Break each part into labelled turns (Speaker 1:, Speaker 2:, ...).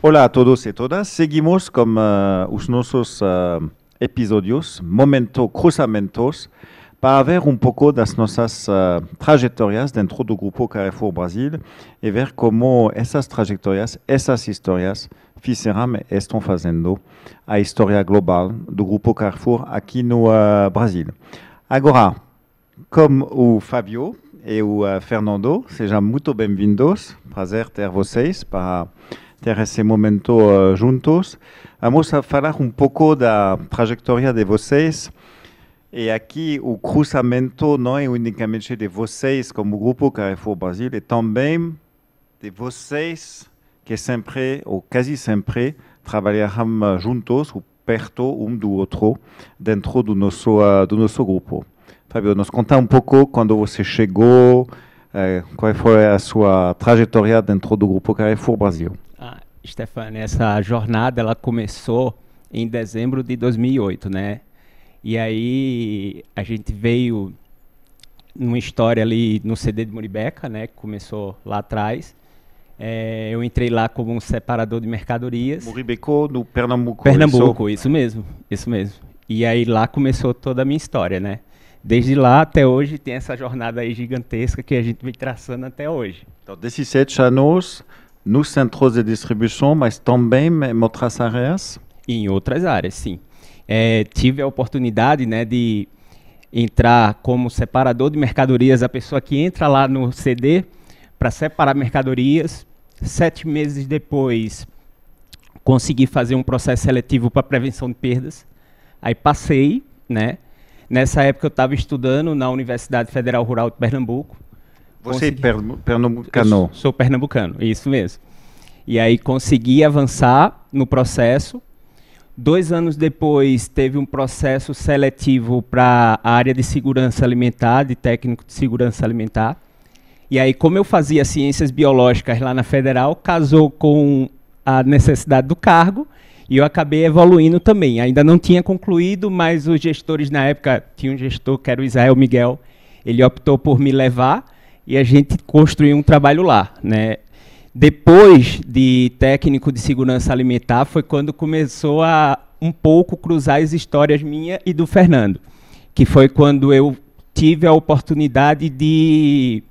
Speaker 1: Olá a todos e todas. Seguimos com os nossos episódios, momentos, cruzamentos, para ver um pouco das nossas trajetórias dentro do Grupo Carrefour Brasil e ver como essas trajetórias, essas histórias fizeram e estão fazendo a história global do Grupo Carrefour aqui no Brasil. Agora, como o Fábio e o Fernando, sejam muito bem-vindos. Prazer ter vocês para ter esse momento juntos. Vamos a falar um pouco da trajetória de vocês. E aqui o cruzamento não é unicamente de vocês como Grupo Carrefour Brasil, é também de vocês que sempre, ou quase sempre, trabalharam juntos, ou perto um do outro, dentro do nosso grupo. Fábio, nos conta um pouco quando você chegou, qual foi a sua trajetória dentro do Grupo Carrefour Brasil.
Speaker 2: Stefania, essa jornada ela começou em dezembro de 2008, né? E aí a gente veio numa história ali no CD de Muribeca, né? Que começou lá atrás. Eu entrei lá como um separador de mercadorias.
Speaker 1: Muribeco, no Pernambuco.
Speaker 2: Pernambuco, isso mesmo. E aí lá começou toda a minha história, né? Desde lá até hoje tem essa jornada aí gigantesca que a gente vem traçando até hoje.
Speaker 1: Então, 17 anos nos centros de distribuição, mas também em outras áreas?
Speaker 2: Em outras áreas, sim. Tive a oportunidade, né, de entrar como separador de mercadorias, a pessoa que entra lá no CD para separar mercadorias. 7 meses depois, consegui fazer um processo seletivo para prevenção de perdas. Aí passei, né? Nessa época eu estava estudando na Universidade Federal Rural de Pernambuco.
Speaker 1: Você é pernambucano?
Speaker 2: Sou pernambucano, isso mesmo. E aí consegui avançar no processo. 2 anos depois teve um processo seletivo para a área de segurança alimentar, de técnico de segurança alimentar. E aí, como eu fazia ciências biológicas lá na Federal, casou com a necessidade do cargo e eu acabei evoluindo também. Ainda não tinha concluído, mas os gestores na época, tinha um gestor que era o Israel Miguel, ele optou por me levar e a gente construiu um trabalho lá, né? Depois de técnico de segurança alimentar foi quando começou a um pouco cruzar as histórias minha e do Fernando, que foi quando eu tive a oportunidade de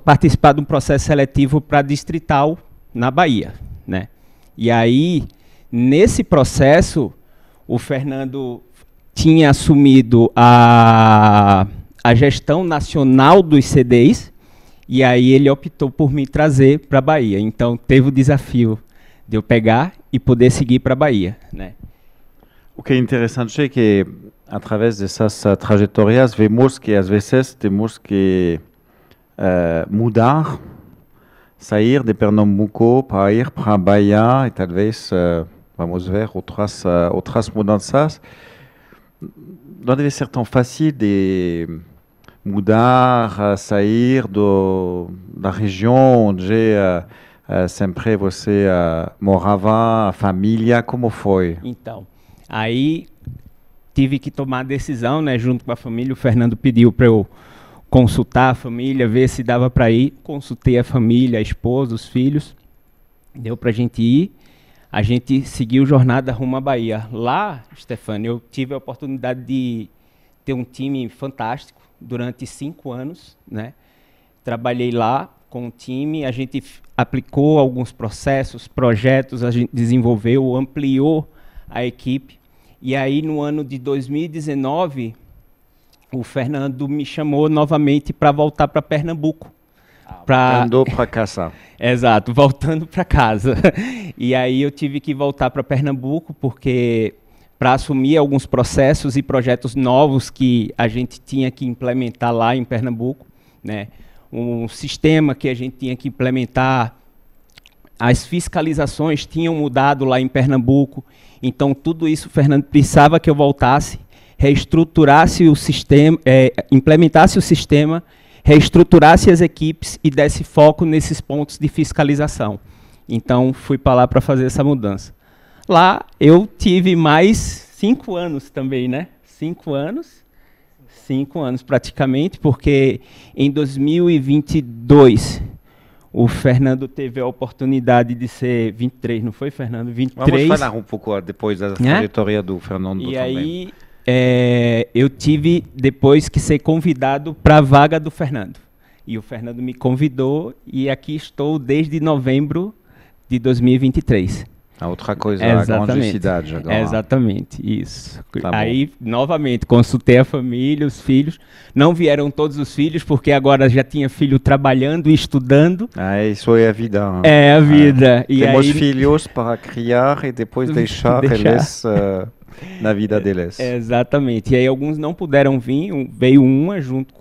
Speaker 2: participar de um processo seletivo para distrital na Bahia, né? E aí, nesse processo, o Fernando tinha assumido a gestão nacional dos CDs, e aí ele optou por me trazer para a Bahia. Então, teve o desafio de eu pegar e poder seguir para a Bahia, né?
Speaker 1: O que é interessante é que, através dessas trajetórias, vemos que, às vezes, temos que mudar, sair de Pernambuco para ir para a Bahia e, talvez, vamos ver outras mudanças. Não deve ser tão fácil de mudar, sair da região onde sempre você morava, a família, como foi?
Speaker 2: Então, aí tive que tomar a decisão, né, junto com a família. O Fernando pediu para eu consultar a família, ver se dava para ir. Consultei a família, a esposa, os filhos. Deu para a gente ir. A gente seguiu jornada rumo à Bahia. Lá, Stefania, eu tive a oportunidade de ter um time fantástico durante 5 anos, né? Trabalhei lá com o time, a gente aplicou alguns processos, projetos, a gente desenvolveu, ampliou a equipe. E aí, no ano de 2019, o Fernando me chamou novamente para voltar para Pernambuco.
Speaker 1: Voltando para casa.
Speaker 2: Exato, voltando para casa. E aí eu tive que voltar para Pernambuco, porque para assumir alguns processos e projetos novos que a gente tinha que implementar lá em Pernambuco, né? Um sistema que a gente tinha que implementar, as fiscalizações tinham mudado lá em Pernambuco, então tudo isso o Fernando precisava que eu voltasse, reestruturasse o sistema, implementasse o sistema, reestruturasse as equipes e desse foco nesses pontos de fiscalização. Então fui para lá para fazer essa mudança. Lá eu tive mais 5 anos também, né? 5 anos praticamente, porque em 2022 O Fernando teve a oportunidade de ser 23, não foi, Fernando? 23.
Speaker 1: Vamos falar um pouco depois da trajetória do Fernando
Speaker 2: e
Speaker 1: também.
Speaker 2: Aí eu tive depois que ser convidado para a vaga do Fernando. E o Fernando me convidou e aqui estou desde novembro de 2023.
Speaker 1: A outra coisa, a grande cidade agora.
Speaker 2: Exatamente, isso.
Speaker 1: Tá
Speaker 2: aí, novamente, consultei a família, os filhos. Não vieram todos os filhos, porque agora já tinha filho trabalhando e estudando.
Speaker 1: Isso é a vida.
Speaker 2: É a vida. E
Speaker 1: temos
Speaker 2: aí,
Speaker 1: filhos para criar e depois deixar eles na vida deles.
Speaker 2: Exatamente. E aí alguns não puderam vir, veio uma junto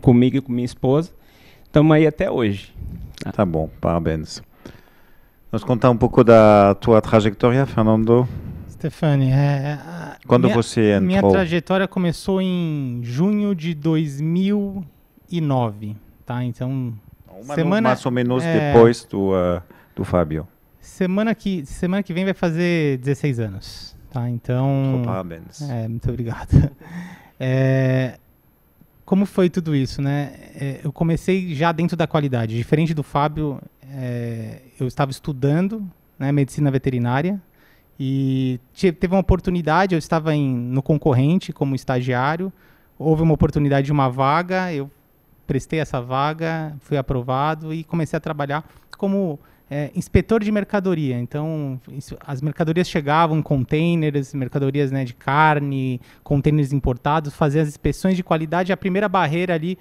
Speaker 2: comigo e com minha esposa. Estamos aí até hoje.
Speaker 1: Tá bom, parabéns. Nos contar um pouco da tua trajetória, Fernando?
Speaker 3: Stefani,
Speaker 1: quando você entrou?
Speaker 3: Minha trajetória começou em junho de 2009, tá? Então,
Speaker 1: mais ou menos depois do Fábio.
Speaker 3: Semana que vem vai fazer 16 anos, tá? Então,
Speaker 1: parabéns.
Speaker 3: Muito obrigado. Como foi tudo isso, né? Eu comecei já dentro da qualidade. Diferente do Fábio, eu estava estudando, né, medicina veterinária e teve uma oportunidade, eu estava no concorrente como estagiário, houve uma oportunidade de uma vaga, eu prestei essa vaga, fui aprovado e comecei a trabalhar como inspetor de mercadoria. Então, as mercadorias chegavam em containers, mercadorias, né, de carne, containers importados, fazia as inspeções de qualidade, a primeira barreira ali,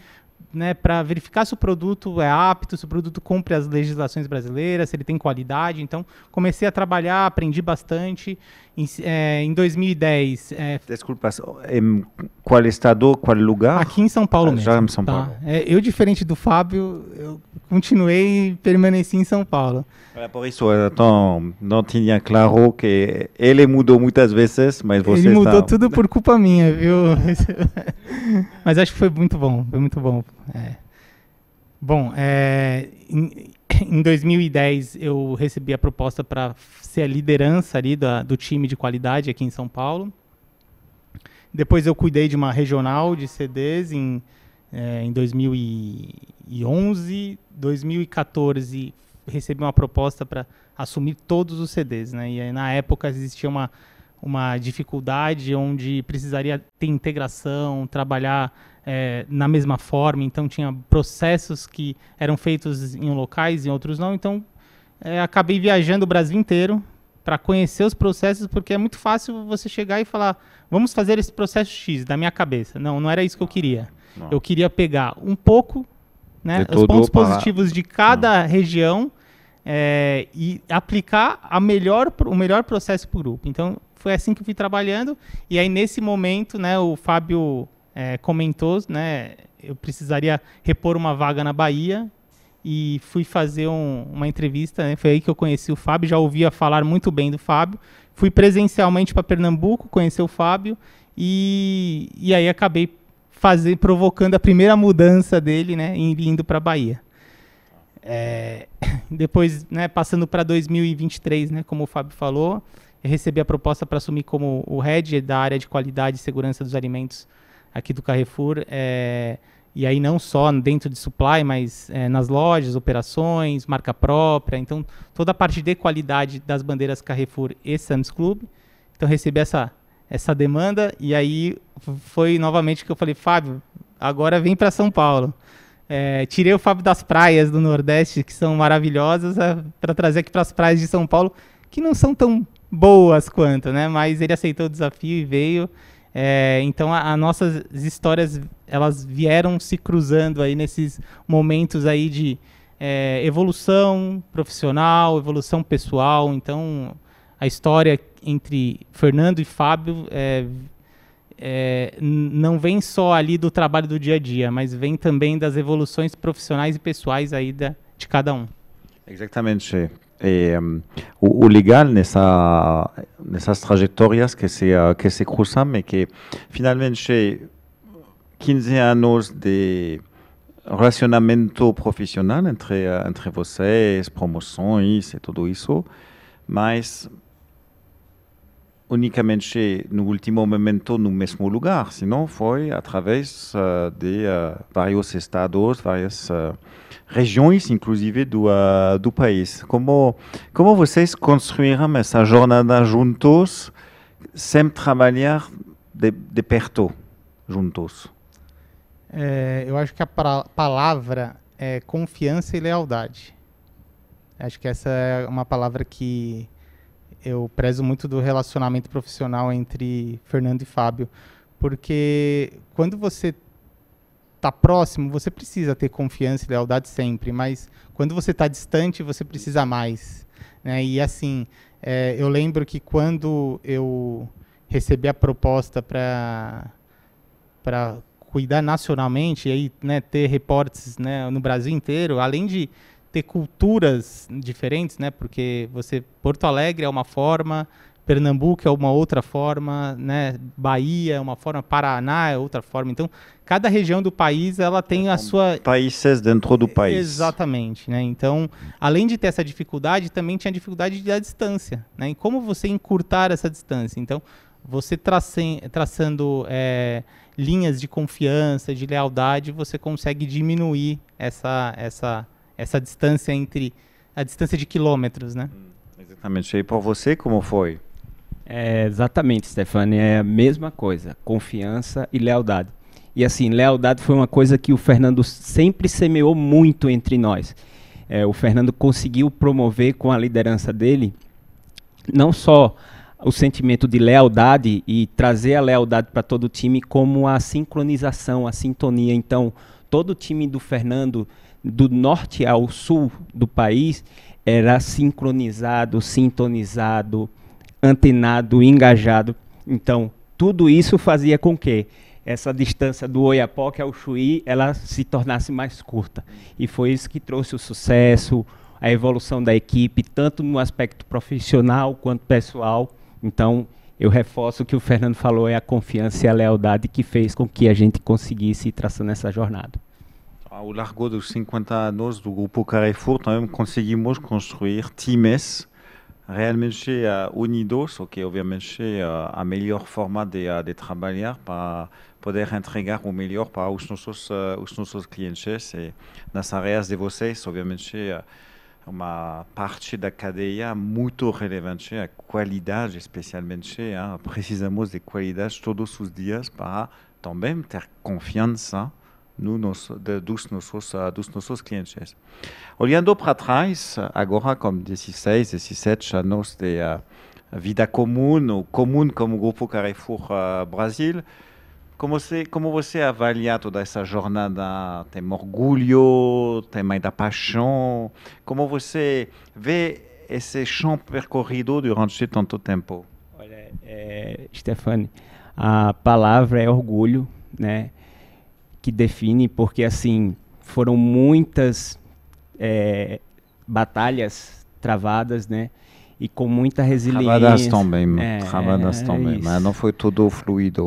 Speaker 3: né, para verificar se o produto é apto, se o produto cumpre as legislações brasileiras, se ele tem qualidade. Então, comecei a trabalhar, aprendi bastante. Em 2010...
Speaker 1: Desculpa, em qual estado, qual lugar?
Speaker 3: Aqui em São Paulo mesmo.
Speaker 1: Já em São Paulo.
Speaker 3: Eu, diferente do Fábio, eu continuei e permaneci em São Paulo.
Speaker 1: Por isso, então, não tinha claro que ele mudou muitas vezes, mas você
Speaker 3: Ele mudou tudo por culpa minha, viu? Mas acho que foi muito bom, foi muito bom. Bom, em 2010 eu recebi a proposta para ser a liderança ali do time de qualidade aqui em São Paulo. Depois eu cuidei de uma regional de CDs em 2011, 2014 recebi uma proposta para assumir todos os CDs, né? E aí, na época existia uma dificuldade onde precisaria ter integração, trabalhar na mesma forma, então tinha processos que eram feitos em locais e em outros não, então acabei viajando o Brasil inteiro para conhecer os processos, porque é muito fácil você chegar e falar, vamos fazer esse processo X da minha cabeça. Não era isso que eu queria. Não. Eu queria pegar um pouco, né, os pontos positivos de cada região e aplicar o melhor processo para o grupo. Então, foi assim que eu fui trabalhando. E aí, nesse momento, né, o Fábio comentou, né, eu precisaria repor uma vaga na Bahia e fui fazer uma entrevista, né, foi aí que eu conheci o Fábio, já ouvia falar muito bem do Fábio. Fui presencialmente para Pernambuco, conhecer o Fábio e aí acabei provocando a primeira mudança dele, né, indo para a Bahia. Depois, né, passando para 2023, né, como o Fábio falou, eu recebi a proposta para assumir como o head da área de qualidade e segurança dos alimentos aqui do Carrefour, e aí não só dentro de supply, mas nas lojas, operações, marca própria, então toda a parte de qualidade das bandeiras Carrefour e Sam's Club. Então recebi essa demanda e aí foi novamente que eu falei, Fábio, agora vem para São Paulo. Tirei o Fábio das praias do Nordeste, que são maravilhosas, para trazer aqui para as praias de São Paulo, que não são tão boas quanto, né? Mas ele aceitou o desafio e veio. Então, as nossas histórias, elas vieram se cruzando aí nesses momentos aí de evolução profissional, evolução pessoal. Então, a história entre Fernando e Fábio não vem só ali do trabalho do dia a dia, mas vem também das evoluções profissionais e pessoais aí de cada um.
Speaker 1: Exatamente. O legal nessas trajetórias que se cruzam é que finalmente 15 anos de relacionamento profissional entre vocês, promoções e tudo isso, mas unicamente no último momento no mesmo lugar, senão foi através de vários estados, várias regiões, inclusive do país. Como vocês construíram essa jornada juntos, sem trabalhar de perto juntos?
Speaker 3: Eu acho que a palavra é confiança e lealdade. Acho que essa é uma palavra que eu prezo muito do relacionamento profissional entre Fernando e Fábio, porque quando você está próximo, você precisa ter confiança e lealdade sempre, mas quando você está distante, você precisa mais, né? E assim, eu lembro que quando eu recebi a proposta para cuidar nacionalmente, e aí, né, ter reportes, né, no Brasil inteiro, além de ter culturas diferentes, né? Porque Porto Alegre é uma forma, Pernambuco é uma outra forma, né? Bahia é uma forma, Paraná é outra forma. Então, cada região do país ela tem a sua
Speaker 1: países dentro do país.
Speaker 3: Exatamente, né? Então, além de ter essa dificuldade, também tinha a dificuldade da distância, né? E como você encurtar essa distância? Então, você traçando linhas de confiança, de lealdade, você consegue diminuir essa distância a distância de quilômetros, né?
Speaker 1: Exatamente. E por você, como foi?
Speaker 2: Exatamente, Stefani, é a mesma coisa, confiança e lealdade. E assim, lealdade foi uma coisa que o Fernando sempre semeou muito entre nós. O Fernando conseguiu promover com a liderança dele, não só o sentimento de lealdade e trazer a lealdade para todo o time, como a sincronização, a sintonia. Então, todo o time do Fernando, do norte ao sul do país, era sincronizado, sintonizado, antenado, engajado. Então, tudo isso fazia com que essa distância do Oiapoque ao Chuí, ela se tornasse mais curta. E foi isso que trouxe o sucesso, a evolução da equipe, tanto no aspecto profissional quanto pessoal. Então, eu reforço o que o Fernando falou, é a confiança e a lealdade que fez com que a gente conseguisse ir traçando essa jornada.
Speaker 1: Ao largo dos 50 anos do Grupo Carrefour, também conseguimos construir times realmente unidos, o que obviamente a melhor forma de trabalhar para poder entregar o melhor para os nossos clientes. E nas áreas de vocês, obviamente, uma parte da cadeia muito relevante, a qualidade especialmente, precisamos de qualidade todos os dias para também ter confiança dos nossos clientes. Olhando para trás, agora com 16, 17 anos de vida comum, ou comum como Grupo Carrefour Brasil, como você avalia toda essa jornada? Tem orgulho, tem muita paixão? Como você vê esse chão percorrido durante tanto tempo?
Speaker 2: Olha, Stefani, a palavra é orgulho, né? Que define, porque assim, foram muitas batalhas travadas, né? E com muita resiliência.
Speaker 1: Travadas também, mas não foi tudo fluido.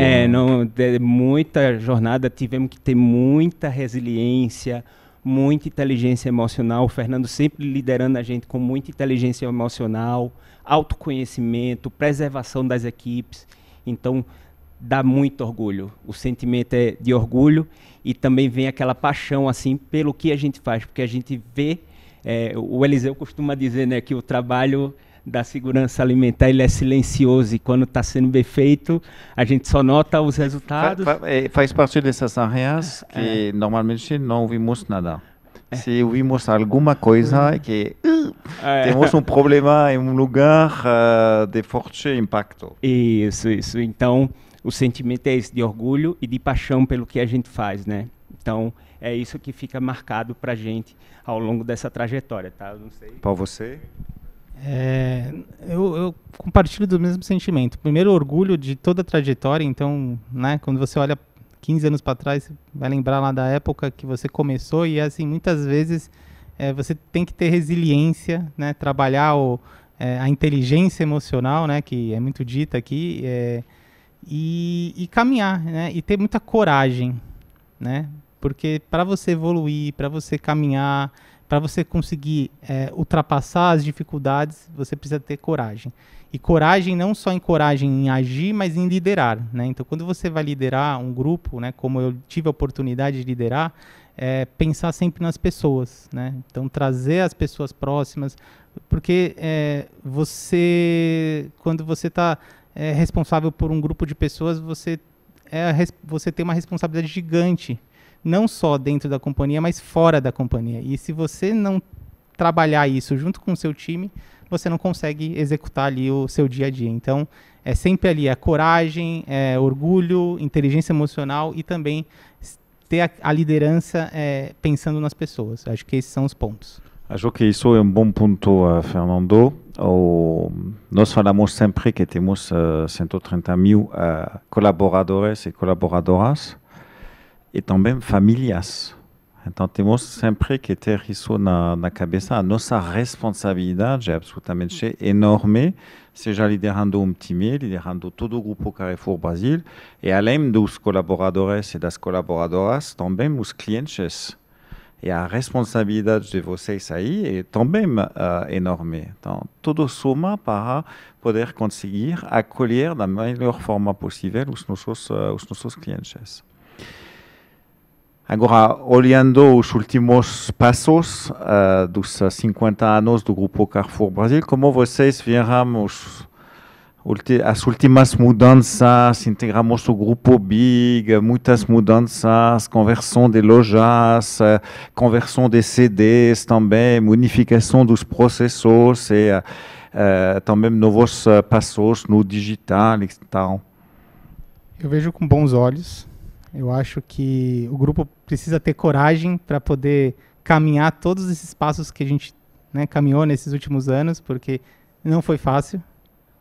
Speaker 2: Muita jornada, tivemos que ter muita resiliência, muita inteligência emocional. O Fernando sempre liderando a gente com muita inteligência emocional, autoconhecimento, preservação das equipes. Então, dá muito orgulho. O sentimento é de orgulho e também vem aquela paixão assim pelo que a gente faz, porque a gente vê, o Eliseu costuma dizer, né, que o trabalho da segurança alimentar ele é silencioso e quando está sendo bem feito a gente só nota os resultados.
Speaker 1: Faz parte dessas áreas que normalmente não vimos nada. Se vimos alguma coisa que temos um problema em um lugar de forte impacto.
Speaker 2: Isso. Então, o sentimento é esse de orgulho e de paixão pelo que a gente faz, né? Então, é isso que fica marcado para a gente ao longo dessa trajetória, tá? Eu não sei.
Speaker 1: Para você?
Speaker 3: Eu compartilho do mesmo sentimento. Primeiro, orgulho de toda a trajetória. Então, né, quando você olha 15 anos para trás, você vai lembrar lá da época que você começou e, assim, muitas vezes você tem que ter resiliência, né? Trabalhar a inteligência emocional, né? Que é muito dita aqui, e caminhar, né? E ter muita coragem, né? Porque para você evoluir, para você caminhar, para você conseguir ultrapassar as dificuldades, você precisa ter coragem. E coragem não só em coragem em agir, mas em liderar, né? Então, quando você vai liderar um grupo, né, como eu tive a oportunidade de liderar, pensar sempre nas pessoas, né? Então, trazer as pessoas próximas, porque quando você está responsável por um grupo de pessoas, você tem uma responsabilidade gigante, não só dentro da companhia, mas fora da companhia. E se você não trabalhar isso junto com o seu time, você não consegue executar ali o seu dia a dia. Então, é sempre ali a coragem, orgulho, inteligência emocional e também ter a liderança pensando nas pessoas. Acho que esses são os pontos.
Speaker 1: Acho que isso é bom ponto, Fernando. Nós falamos sempre que temos 130.000 colaboradores e colaboradoras e também famílias. Então, temos sempre que ter isso na cabeça. A nossa responsabilidade é absolutamente enorme, seja liderando um time, liderando todo o Grupo Carrefour Brasil, e além dos colaboradores e das colaboradoras, também os clientes. E a responsabilidade de vocês aí é também enorme. Então, tudo soma para poder conseguir acolher da melhor forma possível os nossos clientes. Agora, olhando os últimos passos dos 50 anos do Grupo Carrefour Brasil, como vocês viram as últimas mudanças, integramos o Grupo BIG, muitas mudanças, conversão de lojas, conversão de CDs também, unificação dos processos e também novos passos no digital, etc.
Speaker 3: Eu vejo com bons olhos. Eu acho que o grupo precisa ter coragem para poder caminhar todos esses passos que a gente, né, caminhou nesses últimos anos, porque não foi fácil.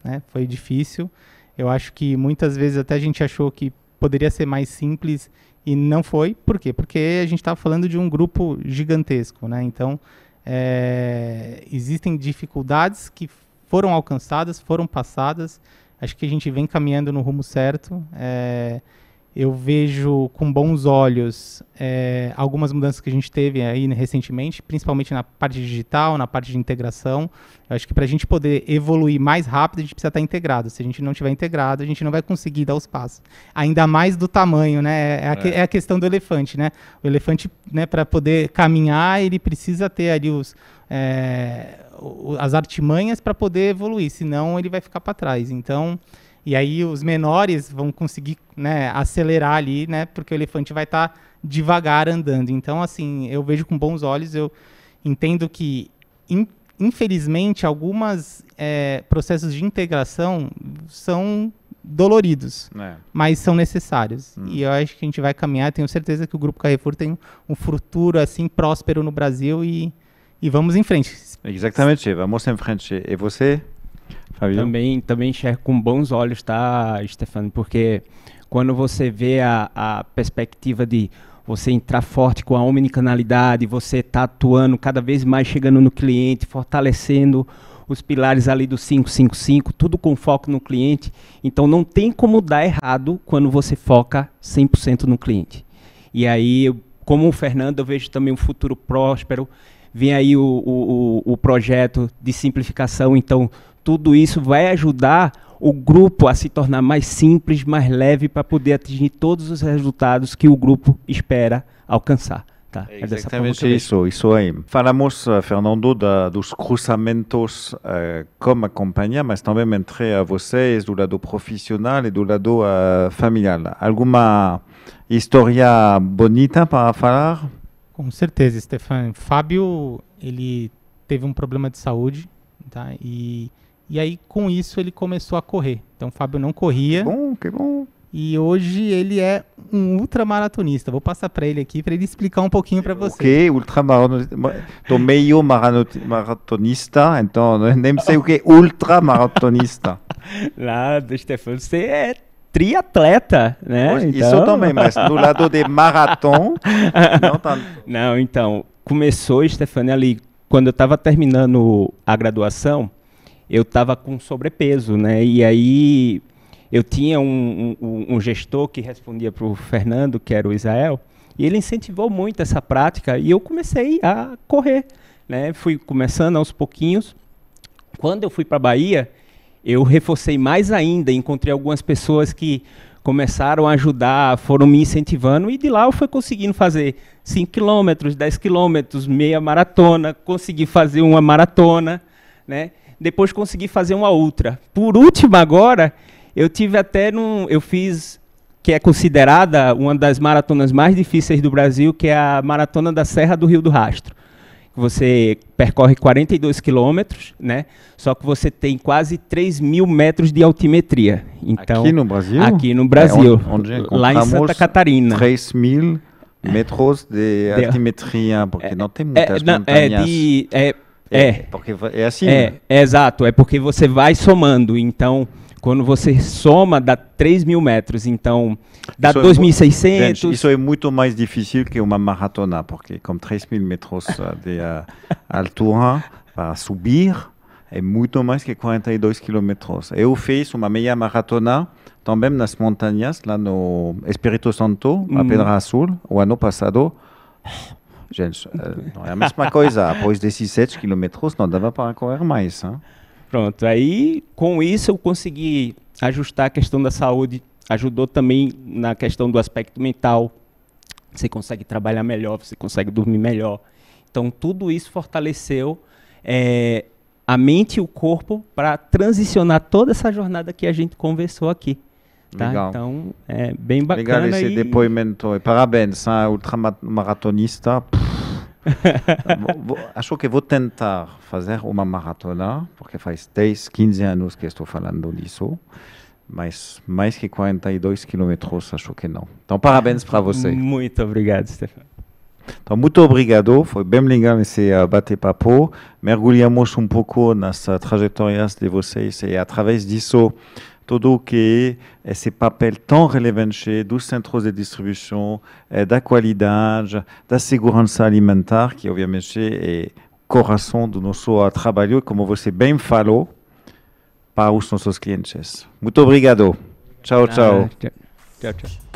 Speaker 3: Né? Foi difícil. Eu acho que muitas vezes até a gente achou que poderia ser mais simples e não foi. Por quê? Porque a gente estava falando de um grupo gigantesco, né? Então, existem dificuldades que foram alcançadas, foram passadas. Acho que a gente vem caminhando no rumo certo. Eu vejo com bons olhos algumas mudanças que a gente teve aí recentemente, principalmente na parte digital, na parte de integração. Eu acho que para a gente poder evoluir mais rápido, a gente precisa estar integrado. Se a gente não estiver integrado, a gente não vai conseguir dar os passos. Ainda mais do tamanho, né? É a questão do elefante, né? O elefante, né, para poder caminhar, ele precisa ter ali as artimanhas para poder evoluir, senão ele vai ficar para trás. Então, e aí os menores vão conseguir, né, acelerar ali, né, porque o elefante vai estar devagar andando. Então, assim, eu vejo com bons olhos, eu entendo que, infelizmente, alguns processos de integração são doloridos, mas são necessários. E eu acho que a gente vai caminhar, tenho certeza que o Grupo Carrefour tem um futuro assim próspero no Brasil e vamos em frente.
Speaker 1: Exatamente, vamos em frente. E você?
Speaker 2: Também enxergo com bons olhos, tá, Stefano? Porque quando você vê a perspectiva de você entrar forte com a omnicanalidade, você está atuando cada vez mais, chegando no cliente, fortalecendo os pilares ali do 555, tudo com foco no cliente. Então não tem como dar errado quando você foca 100% no cliente. E aí, como o Fernando, eu vejo também um futuro próspero. Vem aí o projeto de simplificação, então tudo isso vai ajudar o grupo a se tornar mais simples, mais leve, para poder atingir todos os resultados que o grupo espera alcançar. Tá?
Speaker 1: É exatamente isso aí. Falamos, Fernando, dos cruzamentos como a companhia, mas também entre vocês, do lado profissional e do lado familiar. Alguma história bonita para falar?
Speaker 3: Com certeza, Stefano. Fábio, ele teve um problema de saúde, tá? E aí, com isso, ele começou a correr. Então, o Fábio não corria.
Speaker 1: Que bom.
Speaker 3: E hoje ele é um ultramaratonista. Vou passar para ele aqui, para ele explicar um pouquinho para você.
Speaker 1: O que? Ultramaratonista? Estou meio maratonista, então nem sei o que é ultramaratonista.
Speaker 2: Nada, Stefano, você é triatleta, né?
Speaker 1: Isso também, mas do lado de maratona, não tanto.
Speaker 2: Não, então, começou, Stefano, ali, quando eu estava terminando a graduação, eu estava com sobrepeso, né? E aí eu tinha um gestor que respondia para o Fernando, que era o Israel, E ele incentivou muito essa prática e eu comecei a correr, né? Fui começando aos pouquinhos. Quando eu fui para a Bahia, eu reforcei mais ainda, encontrei algumas pessoas que começaram a ajudar, foram me incentivando, e de lá eu fui conseguindo fazer 5 quilômetros, 10 quilômetros, meia maratona, consegui fazer uma maratona, né? Depois consegui fazer uma ultra. Por último agora, eu tive até eu fiz, que é considerada uma das maratonas mais difíceis do Brasil, que é a Maratona da Serra do Rio do Rastro. Você percorre 42 quilômetros, né? Só que você tem quase 3.000 metros de altimetria. Então,
Speaker 1: aqui no Brasil?
Speaker 2: Aqui no Brasil,
Speaker 1: onde
Speaker 2: lá em Santa Catarina.
Speaker 1: 3.000 metros de altimetria, porque não tem muitas montanhas. Porque é assim.
Speaker 2: Exato, é porque você vai somando. Então, quando você soma, dá 3.000 metros. Então, dá 2.600.
Speaker 1: Isso é muito mais difícil que uma maratona, porque com 3.000 metros de altura para subir, é muito mais que 42 quilômetros. Eu fiz uma meia maratona também nas montanhas, lá no Espírito Santo, a Pedra Azul, o ano passado. Gente, não é a mesma coisa. Após 17 quilômetros, não dava para correr mais. Hein?
Speaker 2: Pronto, aí com isso eu consegui ajustar a questão da saúde, ajudou também na questão do aspecto mental, você consegue trabalhar melhor, você consegue dormir melhor. Então tudo isso fortaleceu a mente e o corpo para transicionar toda essa jornada que a gente conversou aqui. Tá?
Speaker 1: Legal.
Speaker 2: Então é bem bacana.
Speaker 1: Legal esse depoimento. Parabéns, ultramaratonista. Acho que vou tentar fazer uma maratona, porque faz 10, 15 anos que estou falando disso, mas mais que 42 quilômetros, acho que não. Então, parabéns para você.
Speaker 2: Muito obrigado, Stefano.
Speaker 1: Então, muito obrigado, foi bem legal esse bate-papo. Mergulhamos um pouco nas trajetórias de vocês e, através disso, tudo o que é esse papel tão relevante dos centros de distribuição, da qualidade, da segurança alimentar, que obviamente é o coração do nosso trabalho, como você bem falou, para os nossos clientes. Muito obrigado. Tchau, tchau.
Speaker 2: Tchau, tchau.